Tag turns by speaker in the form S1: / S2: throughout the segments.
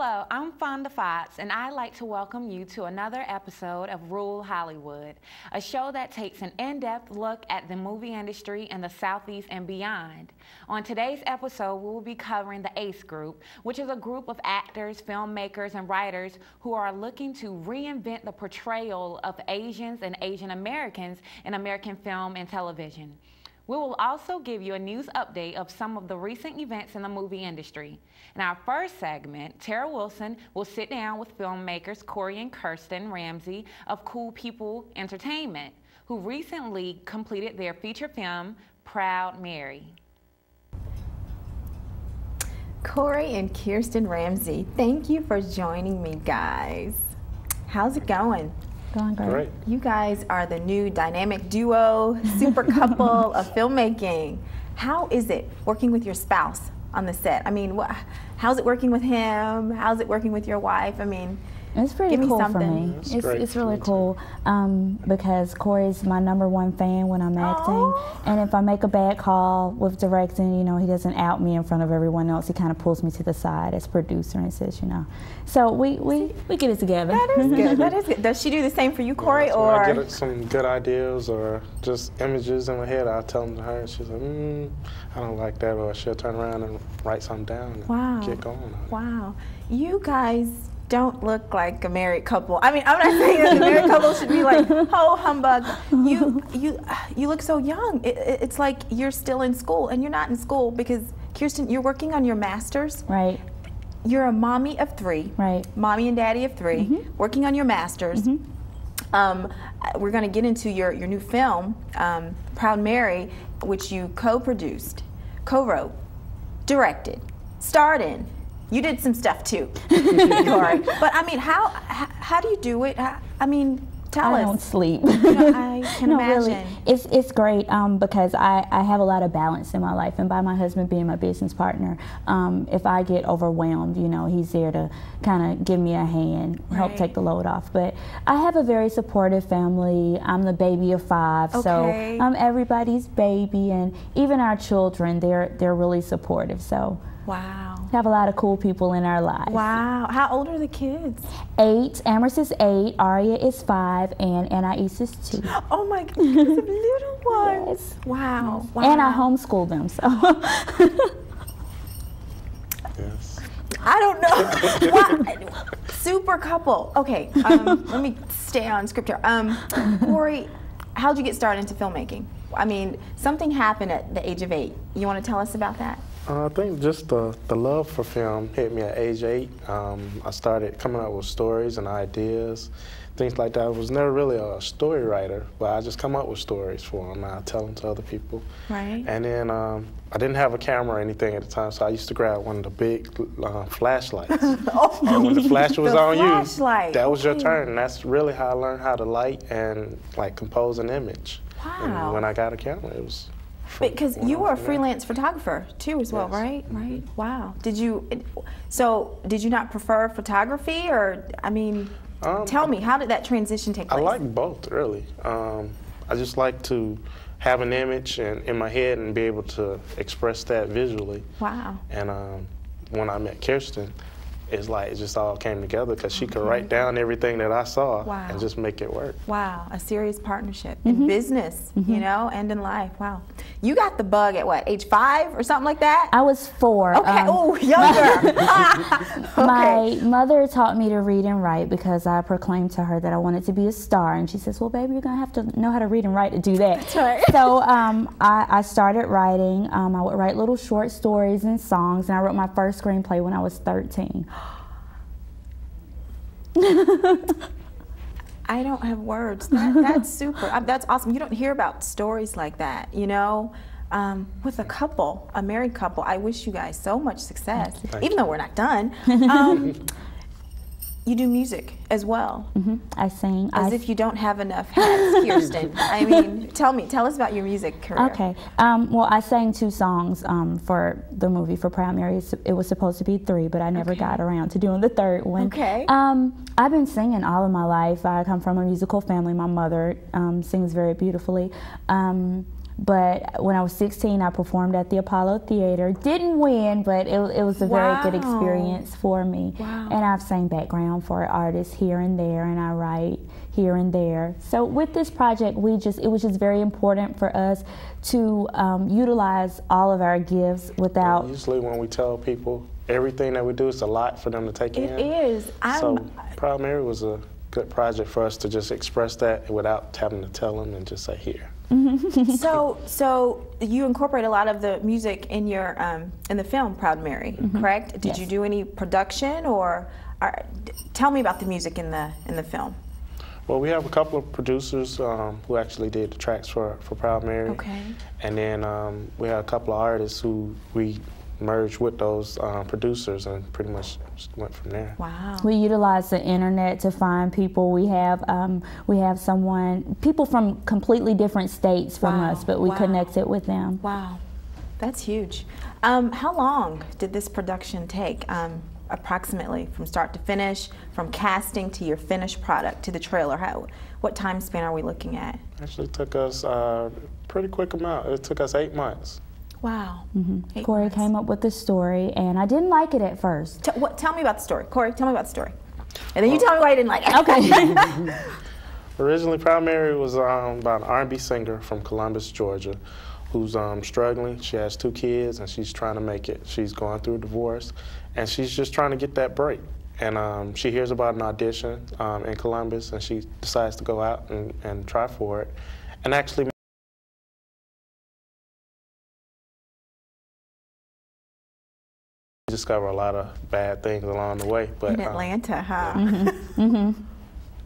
S1: Hello, I'm Fonda Fox, and I'd like to welcome you to another episode of Rural Hollywood, a show that takes an in-depth look at the movie industry in the Southeast and beyond. On today's episode, we will be covering the Ayce Group, which is a group of actors, filmmakers, and writers who are looking to reinvent the portrayal of Asians and Asian Americans in American film and television. We will also give you a news update of some of the recent events in the movie industry. In our first segment, Tara Wilson will sit down with filmmakers Corey and Kirsten Ramey of Cool People Entertainment, who recently completed their feature film, Proud Mary.
S2: Corey and Kirsten Ramey, thank you for joining me, guys. How's it going?
S3: Going great.
S2: You guys are the new dynamic duo, super couple of filmmaking. How is it working with your spouse on the set? I mean, how's it working with him? How's it working with your wife? I mean,
S3: it's pretty cool for me.
S2: It's
S3: it's really cool because Corey's my #1 fan when I'm acting, and if I make a bad call with directing, you know, he doesn't out me in front of everyone else. He kind of pulls me to the side as producer and says, you know, so we get it together.
S2: That is good. That is good. Does she do the same for you, Corey?
S4: So
S2: or
S4: I get some good ideas or just images in my head, I'll tell them to her, and she's like, I don't like that, or she'll turn around and write something down and get going on it.
S2: Wow. You guys don't look like a married couple. I mean, I'm not saying that the married couple should be like, ho humbug. You look so young. It's like you're still in school, and you're not in school because, Kirsten, you're working on your master's.
S3: Right.
S2: You're a mommy of 3.
S3: Right.
S2: Mommy and daddy of 3, working on your master's. We're going to get into your new film, Proud Mary, which you co-produced, co-wrote, directed, starred in. You did some stuff too, Corey. But I mean, how do you do it? I mean, tell us.
S3: I don't sleep.
S2: You know, I can imagine.
S3: Really, it's great because I have a lot of balance in my life, and by my husband being my business partner, if I get overwhelmed, you know, he's there to kind of give me a hand, help take the load off. But I have a very supportive family. I'm the baby of 5, so I'm everybody's baby, and even our children, they're really supportive. So.
S2: Wow.
S3: We have a lot of cool people in our lives.
S2: Wow. How old are the kids?
S3: 8. Amherst is 8. Aria is 5. And Ayce is 2.
S2: Oh my goodness, the little ones.
S3: Yes.
S2: Wow.
S3: Yes.
S2: Wow.
S3: And I homeschool them, so.
S4: Yes.
S2: I don't know. Wow. Super couple. Okay. Let me stay on script here. Corey, how'd you get started into filmmaking? I mean, something happened at the age of 8. You want to tell us about that?
S4: I think just the love for film hit me at age 8. I started coming up with stories and ideas, things like that. I was never really a story writer, but I just come up with stories for them and I tell them to other people.
S2: Right.
S4: And then I didn't have a camera or anything at the time, so I used to grab one of the big flashlights. And when the flash was on you, that was your turn. And that's really how I learned how to light and like compose an image.
S2: Wow.
S4: And when I got a camera, it was.
S2: Because you were a freelance photographer too, as well, right? Right. Wow. Did you not prefer photography, or I mean, tell me, how did that transition take place?
S4: I like both, really. I just like to have an image in my head and be able to express that visually.
S2: Wow.
S4: And when I met Kirsten, it's like it just all came together because she could write down everything that I saw and just make it work.
S2: Wow, a serious partnership in business, you know, and in life. Wow. You got the bug at what, age 5 or something like that?
S3: I was 4.
S2: Okay, younger.
S3: My mother taught me to read and write because I proclaimed to her that I wanted to be a star, and she says, well, baby, you're going to have to know how to read and write to do that.
S2: That's right.
S3: So I started writing. I would write little short stories and songs, and I wrote my first screenplay when I was 13.
S2: I don't have words. That's super. That's awesome. You don't hear about stories like that, you know, with a couple, a married couple. I wish you guys so much success, even though we're not done. You do music as well.
S3: I sing.
S2: As if you don't have enough hats, Kirsten. I mean, tell us about your music career.
S3: Okay. Well, I sang 2 songs for the movie, for Proud Mary. It was supposed to be 3, but I never got around to doing the 3rd one.
S2: Okay.
S3: I've been singing all of my life. I come from a musical family. My mother sings very beautifully. But when I was 16, I performed at the Apollo Theater. Didn't win, but it was a very good experience for me.
S2: Wow.
S3: And I've sang background for artists here and there, and I write here and there. So with this project, it was just very important for us to utilize all of our gifts without...
S4: Usually when we tell people everything that we do, it's a lot for them to take in.
S2: It is.
S4: So Proud Mary was a good project for us to just express that without having to tell them and just say, here.
S2: So you incorporate a lot of the music in your in the film Proud Mary, correct? Did you do any production or tell me about the music in the film?
S4: Well, we have a couple of producers who actually did the tracks for Proud Mary.
S2: Okay.
S4: And then we had a couple of artists who we merged with those producers and pretty much just went from there.
S2: Wow.
S3: We utilize the internet to find people. We have people from completely different states from us, but we connected with them.
S2: Wow, that's huge. How long did this production take? Approximately from start to finish, from casting to your finished product to the trailer? What time span are we looking at?
S4: Actually took us a pretty quick amount. It took us 8 months.
S2: Wow.
S3: Corey came up with the story, and I didn't like it at first.
S2: Tell me about the story. Corey, tell me about the story. And then you tell me why you didn't like it.
S3: Okay.
S4: Originally, Proud Mary was about an R&B singer from Columbus, Georgia, who's struggling. She has 2 kids, and she's trying to make it. She's going through a divorce, and she's just trying to get that break. And she hears about an audition in Columbus, and she decides to go out and try for it. And actually discover a lot of bad things along the way. But
S2: in Atlanta, huh?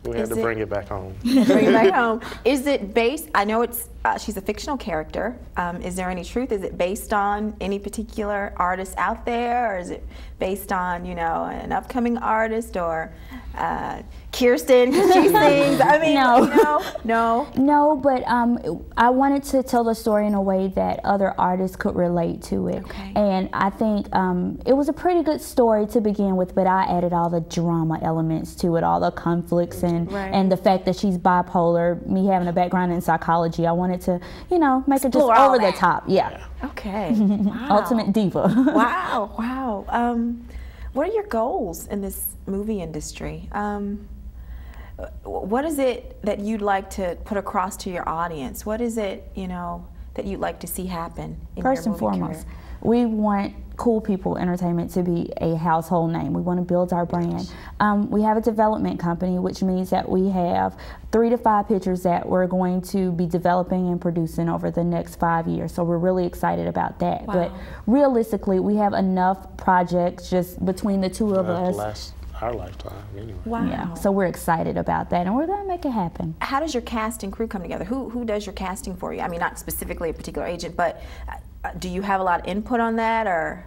S4: We had to bring it back home.
S2: Bring it back home. Is it based, I know it's, she's a fictional character. Is there any truth? Is it based on any particular artist out there? Or is it based on, you know, an upcoming artist or Kirsten, because she sings? I mean,
S3: No, but I wanted to tell the story in a way that other artists could relate to it.
S2: Okay.
S3: And I think it was a pretty good story to begin with, but I added all the drama elements to it, all the conflicts and the fact that she's bipolar, me having a background in psychology. I wanted to, you know, make it just over the top. Yeah.
S2: Okay. Wow.
S3: Ultimate diva.
S2: Wow. Wow. What are your goals in this movie industry? What is it that you'd like to put across to your audience? What is it, you know, that you'd like to see happen in
S3: First
S2: your
S3: and
S2: movie
S3: foremost,
S2: career?
S3: we want Cool People Entertainment to be a household name. We want to build our brand. We have a development company, which means that we have 3 to 5 pictures that we're going to be developing and producing over the next 5 years. So we're really excited about that.
S2: Wow.
S3: But realistically, we have enough projects just between the two of us.
S4: Last our lifetime, anyway.
S2: Wow.
S3: Yeah, so we're excited about that, and we're going to make it happen.
S2: How does your cast and crew come together? Who does your casting for you? I mean, not specifically a particular agent, but do you have a lot of input on that, or?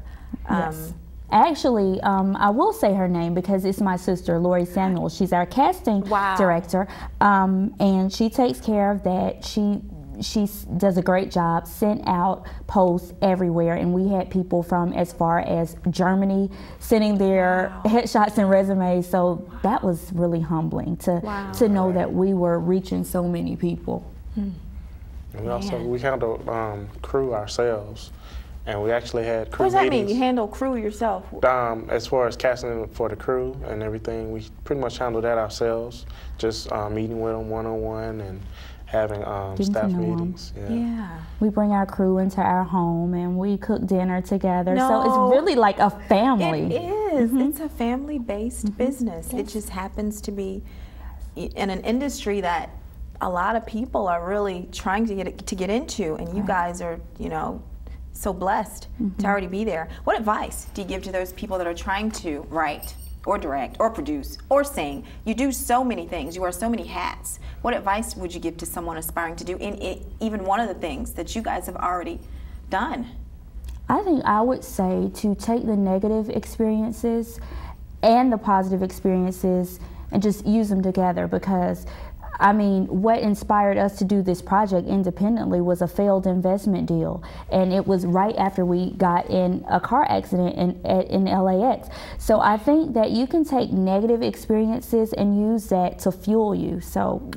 S3: Yes. Actually, I will say her name because it's my sister, Lori Samuel. She's our casting director, and she takes care of that. She does a great job, sent out posts everywhere, and we had people from as far as Germany sending their headshots and resumes, so that was really humbling to know that we were reaching so many people.
S4: And we handle crew ourselves, and we actually had crew meetings.
S2: What does that mean, you handle crew yourself?
S4: As far as casting for the crew and everything, we pretty much handle that ourselves, just meeting with them one-on-one and having staff meetings.
S2: Yeah.
S3: We bring our crew into our home and we cook dinner together. So it's really like a family.
S2: It is. It's a family-based business. Yes. It just happens to be in an industry that a lot of people are really trying to get into, and you guys are, you know, so blessed to already be there. What advice do you give to those people that are trying to write or direct or produce or sing? You do so many things. You wear so many hats. What advice would you give to someone aspiring to do in even one of the things that you guys have already done?
S3: I think I would say to take the negative experiences and the positive experiences and just use them together, because I mean, what inspired us to do this project independently was a failed investment deal. And it was right after we got in a car accident in LAX. So I think that you can take negative experiences and use that to fuel you. So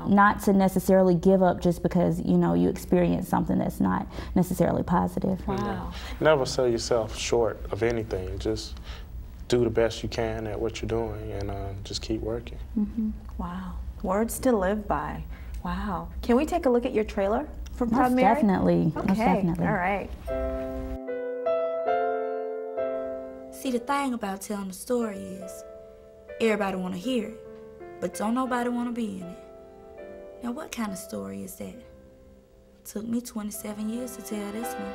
S3: not to necessarily give up just because, you know, you experience something that's not necessarily positive.
S2: Wow.
S4: Never sell yourself short of anything. Just do the best you can at what you're doing and just keep working.
S2: Wow. Words to live by. Wow. Can we take a look at your trailer for Proud Mary?
S3: Definitely.
S2: Okay.
S3: Most definitely.
S2: All right.
S5: See, the thing about telling a story is everybody want to hear it, but don't nobody want to be in it. Now, what kind of story is that? It took me 27 years to tell this one.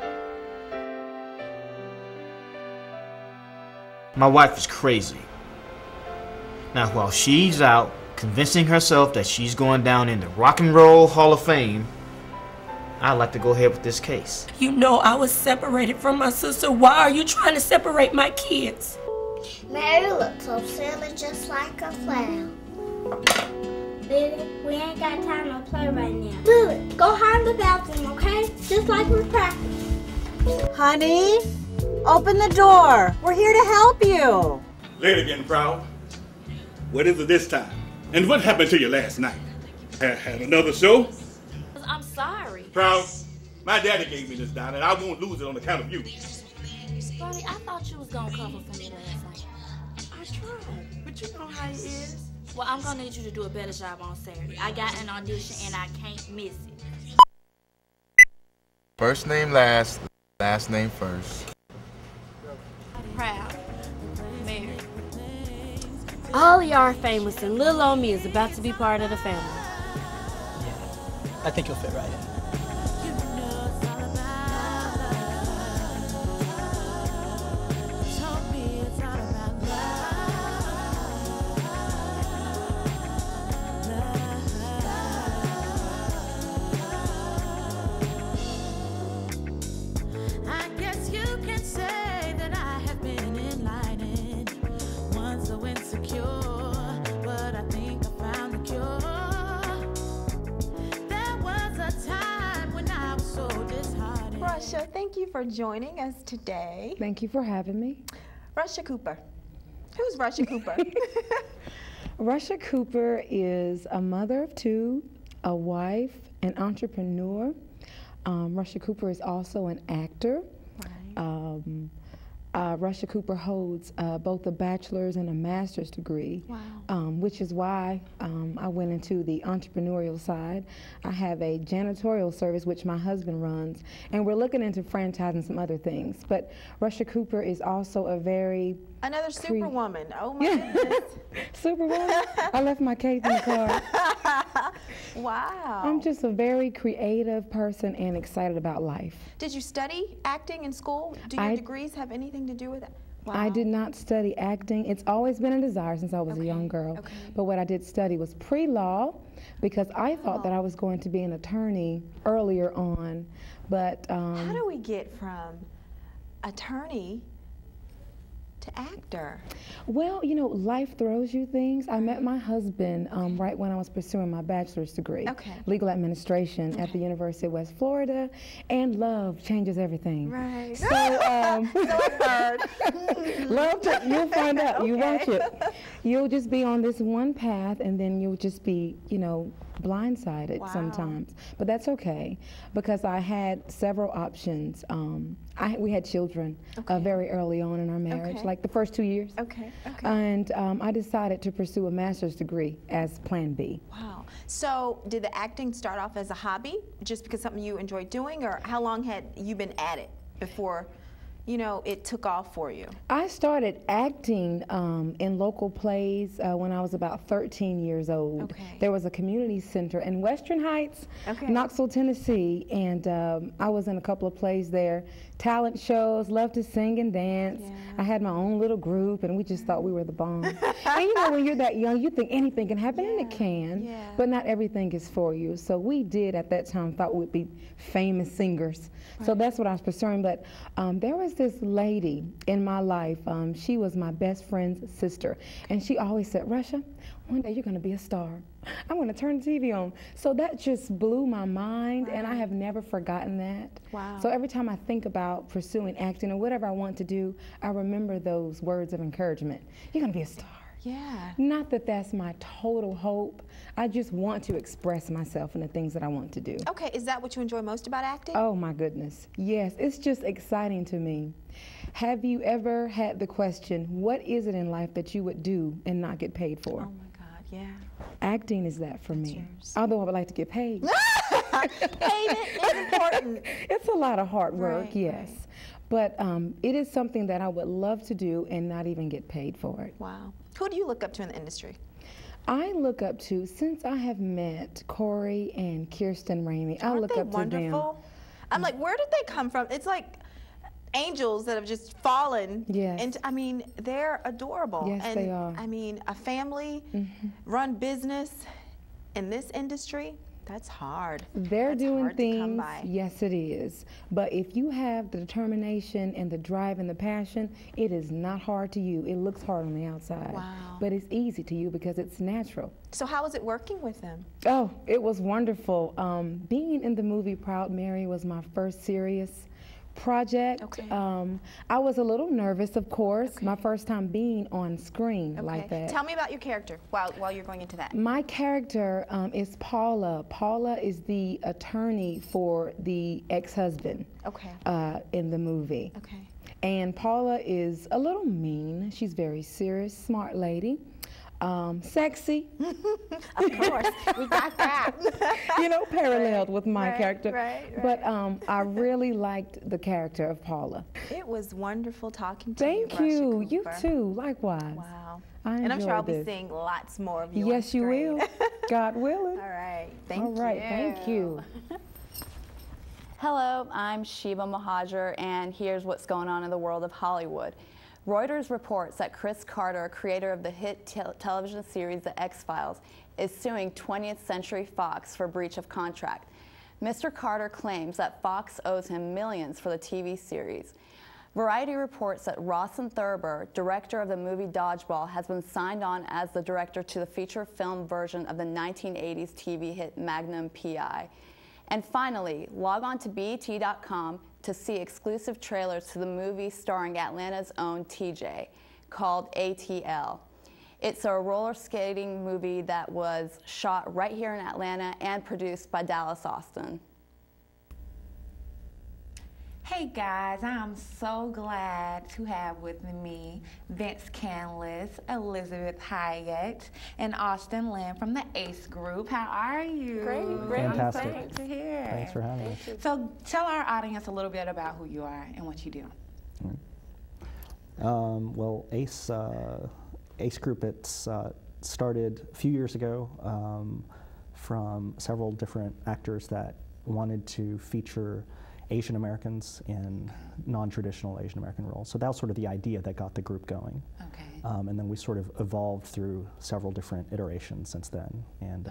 S6: My wife is crazy. Now, while she's out convincing herself that she's going down in the Rock and Roll Hall of Fame, I'd like to go ahead with this case.
S7: You know I was separated from my sister. Why are you trying to separate my kids?
S8: Mary looks so silly, just like a clown.
S9: Baby, we ain't got time to play right now.
S8: Lily, go hide in the bathroom, okay? Just like we practiced.
S10: Honey, open the door. We're here to help you.
S11: Late again, Proud. What is it this time? And what happened to you last night? Had another show?
S5: I'm sorry.
S11: Proud, my daddy gave me this down, and I won't lose it on account of you.
S5: Buddy, I thought you was gonna cover for me last night.
S7: I tried, but you know how it is.
S5: Well, I'm gonna need you to do a better job on Saturday. I got an audition and I can't miss it.
S12: First name last, last name first.
S9: Proud Mary. All of y'all are famous, and little old me is about to be part of the family.
S13: I think you'll fit right in.
S14: I guess you can say that I have been enlightened, once so insecure, but I think I found the cure.
S2: Russia, thank you for joining us today.
S15: Thank you for having me.
S2: Russia Cooper. Who's Russia Cooper?
S15: Russia Cooper is a mother of two, a wife, an entrepreneur. Russia Cooper is also an actor. Right. Russia Cooper holds both a bachelor's and a master's degree, which is why I went into the entrepreneurial side. I have a janitorial service, which my husband runs, and we're looking into franchising some other things. But Russia Cooper is also a very...
S2: Another superwoman. Oh my goodness.
S15: Superwoman? I left my cape in the car.
S2: Wow.
S15: I'm just a very creative person and excited about life.
S2: Did you study acting in school? Do your degrees have anything to do with it? Wow.
S15: I did not study acting. It's always been a desire since I was a young girl. Okay. But what I did study was pre-law, because I thought that I was going to be an attorney earlier on. But
S2: how do we get from attorney to actor?
S15: Well, you know, life throws you things. I met my husband right when I was pursuing my bachelor's degree, legal administration at the University of West Florida, and love changes everything.
S2: Right.
S15: So, love, you'll find out. You watch it. You'll just be on this one path, and then you'll just be, you know, blindsided sometimes. But that's okay, because I had several options. We had children very early on in our marriage, like the first 2 years. And I decided to pursue a master's degree as Plan B.
S2: Wow. So did the acting start off as a hobby, just because something you enjoyed doing, or how long had you been at it before, you know, it took off for you?
S15: I started acting in local plays when I was about 13 years old. There was a community center in Western Heights, Knoxville, Tennessee, and I was in a couple of plays there. Talent shows, loved to sing and dance. I had my own little group, and we just thought we were the bomb. And you know, when you're that young, you think anything can happen, and it can, but not everything is for you. So we did, at that time, thought we'd be famous singers. So that's what I was pursuing. But there was this lady in my life. She was my best friend's sister, and she always said, "Russia, one day you're going to be a star. I'm going to turn the TV on. So that just blew my mind, and I have never forgotten that.
S2: Wow.
S15: So every time I think about pursuing acting or whatever I want to do, I remember those words of encouragement. You're going to be a star.
S2: Yeah.
S15: Not that that's my total hope. I just want to express myself in the things that I want to do.
S2: Okay, is that what you enjoy most about acting?
S15: Oh my goodness. Yes, it's just exciting to me. Have you ever had the question, what is it in life that you would do and not get paid for?
S2: Oh my God, yeah.
S15: Acting is that for me. Although I would like to get paid.
S2: Payment is important.
S15: It's a lot of hard work,
S2: Right,
S15: yes. But it is something that I would love to do and not even get paid for it.
S2: Wow. Who do you look up to in the industry?
S15: I look up to, since I have met Corey and Kirsten Ramey, I look up to
S2: wonderful? I'm like, where did they come from? It's like angels that have just fallen.
S15: Yes.
S2: And I mean, they're adorable.
S15: Yes,
S2: and,
S15: they are.
S2: I mean, a family run business in this industry, that's hard.
S15: They're doing
S2: hard to come
S15: things,
S2: by.
S15: yes it is. But if you have the determination and the drive and the passion, it is not hard to you. It looks hard on the outside.
S2: Wow.
S15: But it's easy to you because it's natural.
S2: So how was it working with them?
S15: Oh, it was wonderful. Being in the movie Proud Mary was my first serious project.
S2: Okay.
S15: I was a little nervous, of course, my first time being on screen like that.
S2: Tell me about your character while you're going into that.
S15: My character is Paula. Paula is the attorney for the ex-husband in the movie.
S2: Okay.
S15: And Paula is a little mean. She's very serious, smart lady. Sexy.
S2: Of course, we got that.
S15: You know, paralleled with my character.
S2: Right.
S15: But I really liked the character of Paula.
S2: It was wonderful talking to you.
S15: Thank you. You too. Likewise.
S2: Wow.
S15: I
S2: And I'm sure I'll be
S15: enjoyed
S2: seeing lots more of you.
S15: Yes,
S2: on
S15: you
S2: screen.
S15: will. God willing.
S2: All right. Thank you.
S15: All right. Thank you.
S13: Hello, I'm Sheba Mahajer, and here's what's going on in the world of Hollywood. Reuters reports that Chris Carter, creator of the hit television series The X-Files, is suing 20th Century Fox for breach of contract. Mr. Carter claims that Fox owes him millions for the TV series. Variety reports that Rawson Thurber, director of the movie Dodgeball, has been signed on as the director to the feature film version of the 1980s TV hit Magnum P.I. And finally, log on to BET.com to see exclusive trailers to the movie starring Atlanta's own TJ, called ATL. It's a roller skating movie that was shot right here in Atlanta and produced by Dallas Austin.
S1: Hey guys, I'm so glad to have with me Vince Canlas, Elisabeth Hiott, and Austin Lynn from the Ayce group. How are you?
S16: Great. Fantastic.
S1: Great to hear.
S16: Thanks for having us.
S1: So tell our audience a little bit about who you are and what you do.
S16: Well, Ayce Group, it's started a few years ago from several different actors that wanted to feature Asian Americans in non-traditional Asian American roles. So that was sort of the idea that got the group going.
S1: Okay.
S16: And then we sort of evolved through several different iterations since then, and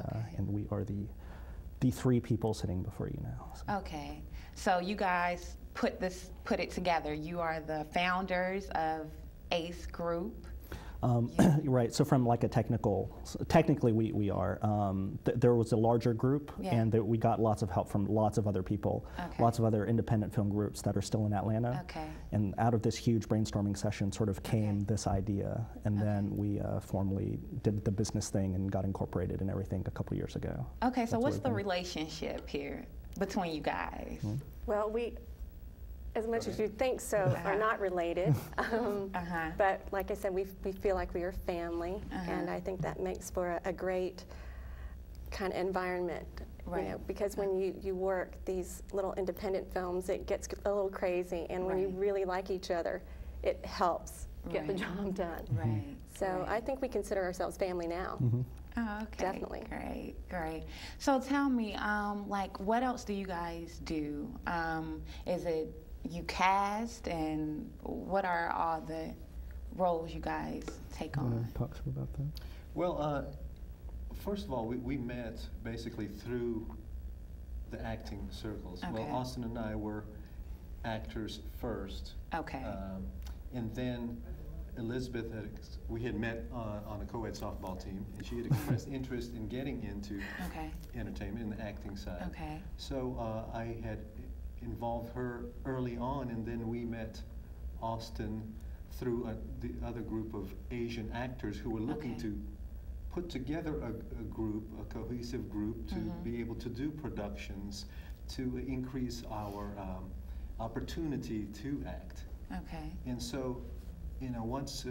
S16: we are the three people sitting before you now. So.
S1: Okay. So you guys put it together. You are the founders of Ayce Group.
S16: Right, so from like a technically we are. There was a larger group, and we got lots of help from lots of other people, lots of other independent film groups that are still in Atlanta.
S1: Okay.
S16: And out of this huge brainstorming session sort of came this idea, and then we formally did the business thing and got incorporated and everything a couple years ago.
S1: Okay, so what's the relationship here between you guys?
S17: Well, we, as much as you think so, are not related. But like I said, we feel like we are family, and I think that makes for a great kind of environment.
S1: Right.
S17: You know, because when you work these little independent films, it gets a little crazy, and when you really like each other, it helps get the job done.
S1: Right.
S17: So I think we consider ourselves family now.
S1: Oh, okay.
S17: Definitely.
S1: Great. So tell me, like, what else do you guys do? Is it you cast, and what are all the roles you guys take on?
S16: Talk some about that.
S18: Well, first of all, we met basically through the acting circles. Well, Austin and I were actors first.
S1: Okay.
S18: And then Elisabeth we had met on a co-ed softball team, and she had expressed interest in getting into entertainment and the acting side. So I had involved her early on, and then we met Austin through the other group of Asian actors who were looking to put together a group, a cohesive group, to be able to do productions, to increase our opportunity to act. And so, you know, once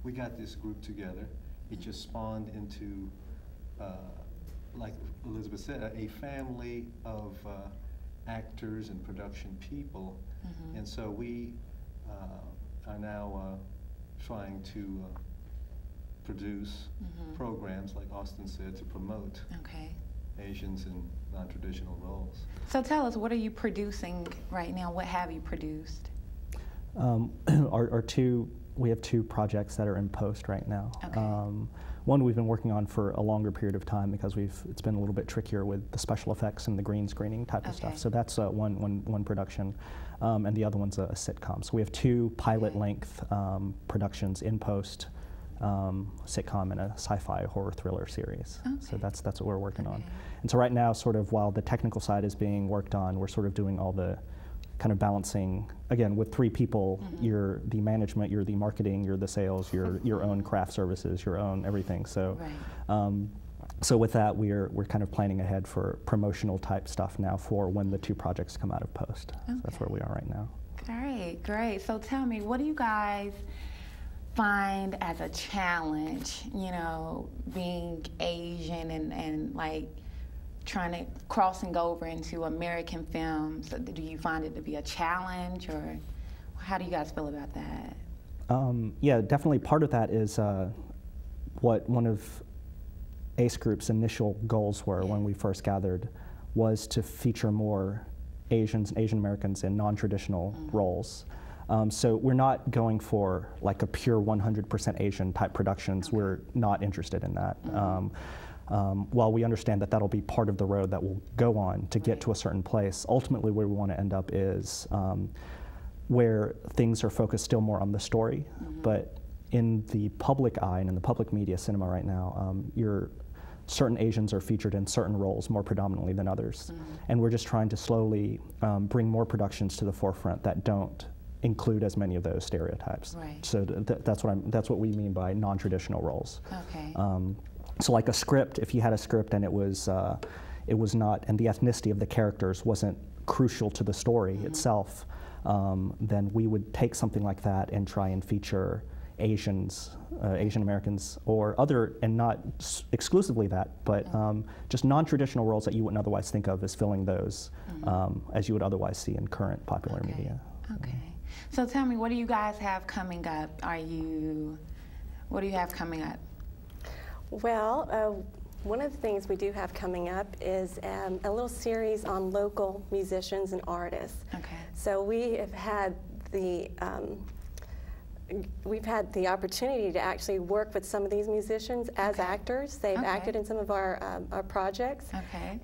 S18: we got this group together, it just spawned into, like Elisabeth said, a family of actors and production people. And so we are now trying to produce programs, like Austin said, to promote Asians in non-traditional roles.
S1: So tell us, what are you producing right now? What have you produced?
S16: We have two projects that are in post right now. One we've been working on for a longer period of time because it's been a little bit trickier with the special effects and the green screening type of stuff. So that's one production, and the other one's a sitcom. So we have two pilot-length productions in post, sitcom and a sci-fi horror thriller series. So that's what we're working on. And so right now, sort of while the technical side is being worked on, we're sort of doing all the kind of balancing, again, with three people, you're the management, you're the marketing, you're the sales, you're your own craft services, your own everything. So so with that, we're kind of planning ahead for promotional type stuff now for when the two projects come out of post. So that's where we are right now.
S1: Great. So tell me, what do you guys find as a challenge, you know, being Asian and like trying to crossing over into American films? Do you find it to be a challenge, or how do you guys feel about that?
S16: Yeah, definitely part of that is what one of Ayce Group's initial goals were when we first gathered, was to feature more Asians and Asian Americans in non-traditional roles. So we're not going for like a pure 100% Asian type productions. We're not interested in that. While we understand that that'll be part of the road that we'll go on to get to a certain place, ultimately where we want to end up is where things are focused still more on the story, but in the public eye and in the public media cinema right now, certain Asians are featured in certain roles more predominantly than others. And we're just trying to slowly bring more productions to the forefront that don't include as many of those stereotypes. So that's what we mean by non-traditional roles. So like a script, if you had a script and it was not, and the ethnicity of the characters wasn't crucial to the story itself, then we would take something like that and try and feature Asians, Asian Americans, or other, and not exclusively that, but just non-traditional roles that you wouldn't otherwise think of as filling those, as you would otherwise see in current popular media.
S1: So tell me, what do you guys have coming up? What do you have coming up?
S17: Well, one of the things we do have coming up is a little series on local musicians and artists. So we have had we've had the opportunity to actually work with some of these musicians as actors. They've acted in some of our projects,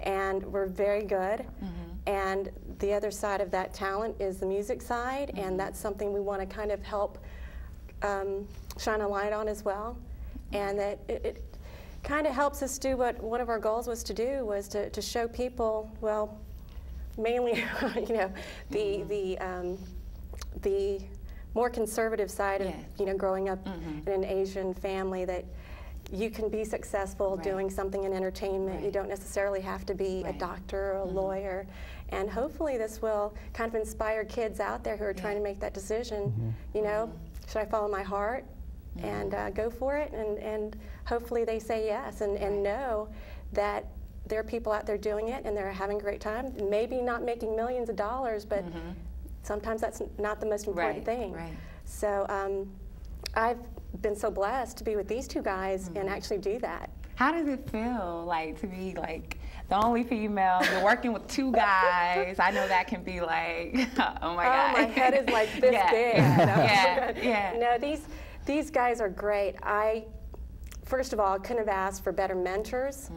S17: and we're very good. And the other side of that talent is the music side, and that's something we want to kind of help shine a light on as well. And that it kind of helps us do what one of our goals was to do, was to show people, well, mainly, you know, the more conservative side of, you know, growing up in an Asian family, that you can be successful doing something in entertainment. You don't necessarily have to be a doctor or a lawyer. And hopefully this will kind of inspire kids out there who are trying to make that decision. You know, should I follow my heart and go for it? And hopefully they say yes, and know that there are people out there doing it and they're having a great time. Maybe not making millions of dollars, but sometimes that's not the most important thing. So I've been so blessed to be with these two guys and actually do that.
S1: How does it feel like to be like the only female? You're working with two guys. I know that can be like, oh my God.
S17: My head is like this big. No, these guys are great. First of all, couldn't have asked for better mentors,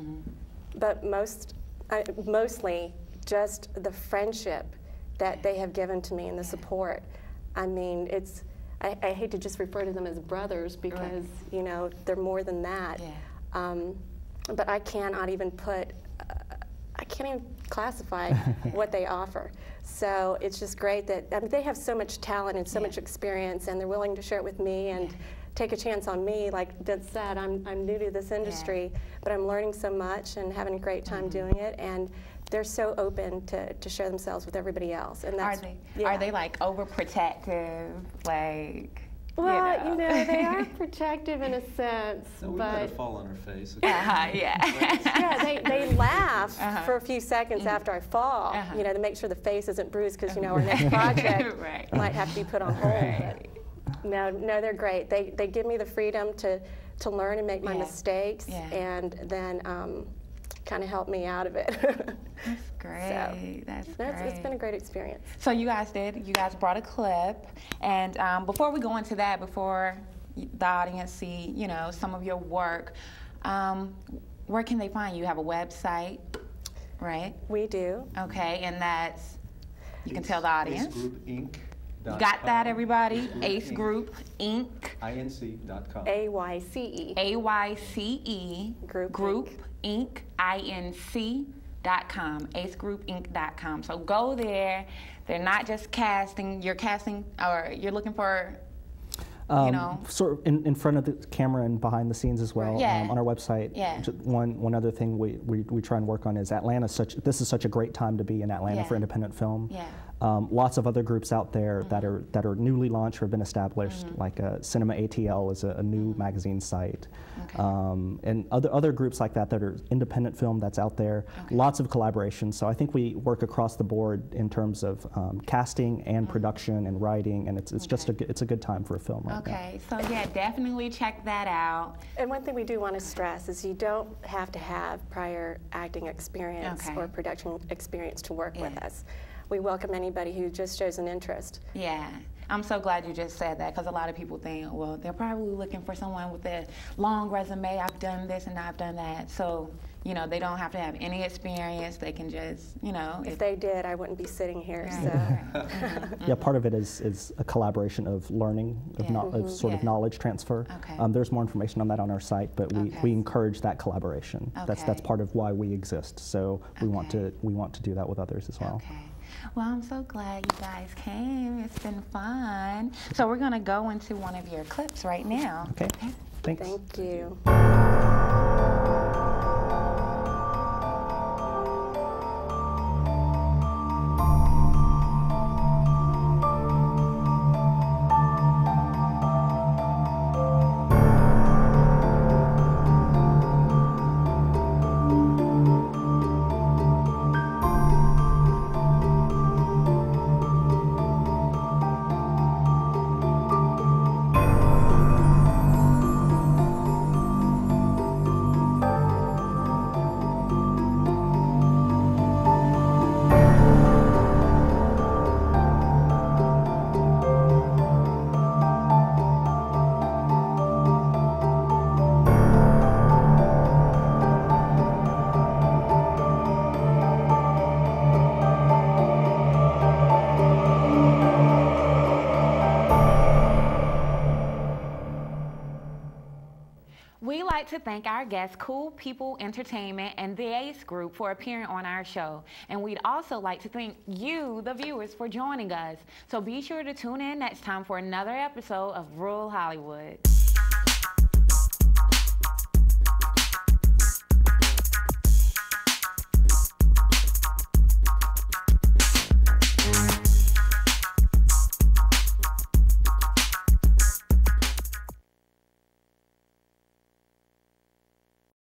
S17: but mostly just the friendship that they have given to me and the support. I mean, I hate to just refer to them as brothers because, you know, they're more than that. But I cannot even put, I can't even classify what they offer. So it's just great that, I mean, they have so much talent and so much experience, and they're willing to share it with me and take a chance on me. Like Vince said, I'm new to this industry, but I'm learning so much and having a great time doing it. And they're so open to share themselves with everybody else. And that's,
S1: are they like overprotective, like?
S17: Well, you know, they are protective in a sense,
S18: no, we let it fall on her face.
S17: They laugh for a few seconds after I fall, you know, to make sure the face isn't bruised, because, you know, our next project might have to be put on hold. No, they're great. They give me the freedom to learn and make my mistakes, and then kind of help me out of it.
S1: That's great. So, that's great.
S17: It's been a great experience.
S1: So you guys brought a clip, and before we go into that, before the audience see, you know, some of your work, where can they find you? You have a website, right?
S17: We do.
S1: Okay, and that's, you can tell the audience.
S18: Ayce Group Inc.
S1: You got that, everybody? Ayce Group Inc.
S18: Inc.com.
S17: AYCE.
S1: AYCE. Group Inc. Inc.com. AceGroupInc.com. So go there. They're not just casting. You're casting, or you're looking for, you know,
S16: sort of in front of the camera and behind the scenes as well. On our website. One other thing we try and work on is Atlanta. This is such a great time to be in Atlanta for independent film. Lots of other groups out there that are newly launched or have been established, like Cinema ATL is a new magazine site, and other groups like that are independent film that's out there. Lots of collaboration. So I think we work across the board in terms of casting and production and writing, and it's just it's a good time for a film right now.
S1: So yeah, definitely check that out.
S17: And one thing we do want to stress is you don't have to have prior acting experience or production experience to work with us. We welcome anybody who just shows an interest.
S1: I'm so glad you just said that, because a lot of people think, well, they're probably looking for someone with a long resume. I've done this and I've done that. So, you know, they don't have to have any experience. They can just, you know.
S17: If they did, I wouldn't be sitting here. So.
S16: Yeah, part of it is a collaboration of learning, of sort of knowledge transfer. There's more information on that on our site, but we encourage that collaboration. That's part of why we exist. So we want to do that with others as well.
S1: Well, I'm so glad you guys came. It's been fun. So we're going to go into one of your clips right now.
S16: Okay. Thanks.
S17: Thank you.
S1: We like to thank our guests, Cool People Entertainment and the Ayce Group, for appearing on our show. And we'd also like to thank you, the viewers, for joining us. So be sure to tune in next time for another episode of Rural Hollywood.